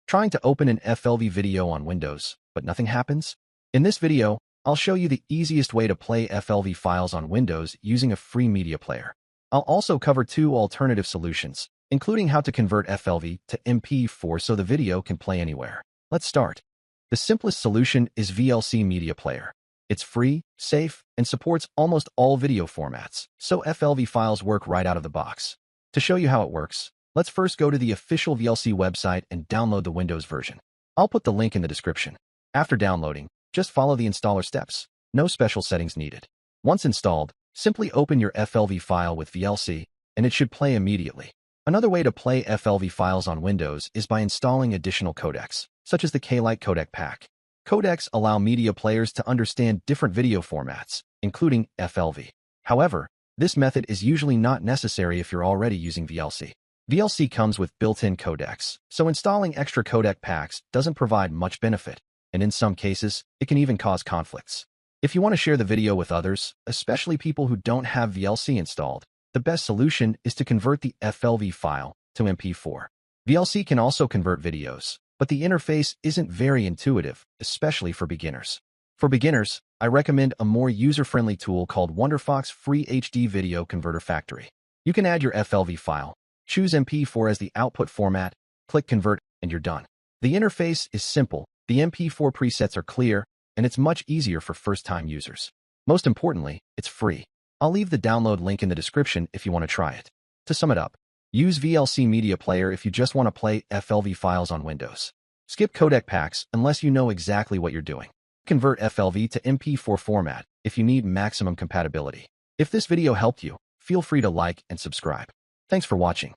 Trying to open an FLV video on Windows, but nothing happens? In this video, I'll show you the easiest way to play FLV files on Windows using a free media player. I'll also cover 2 alternative solutions, including how to convert FLV to MP4 so the video can play anywhere. Let's start. The simplest solution is VLC Media Player. It's free, safe, and supports almost all video formats, so FLV files work right out of the box. To show you how it works, let's first go to the official VLC website and download the Windows version. I'll put the link in the description. After downloading, just follow the installer steps. No special settings needed. Once installed, simply open your FLV file with VLC, and it should play immediately. Another way to play FLV files on Windows is by installing additional codecs, such as the K-Lite codec pack. Codecs allow media players to understand different video formats, including FLV. However, this method is usually not necessary if you're already using VLC. VLC comes with built-in codecs, so installing extra codec packs doesn't provide much benefit, and in some cases, it can even cause conflicts. If you want to share the video with others, especially people who don't have VLC installed, the best solution is to convert the FLV file to MP4. VLC can also convert videos, but the interface isn't very intuitive, especially for beginners. For beginners, I recommend a more user-friendly tool called WonderFox Free HD Video Converter Factory. You can add your FLV file, choose MP4 as the output format, click Convert, and you're done. The interface is simple, the MP4 presets are clear, and it's much easier for first-time users. Most importantly, it's free. I'll leave the download link in the description if you want to try it. To sum it up, use VLC Media Player if you just want to play FLV files on Windows. Skip codec packs unless you know exactly what you're doing. Convert FLV to MP4 format if you need maximum compatibility. If this video helped you, feel free to like and subscribe. Thanks for watching.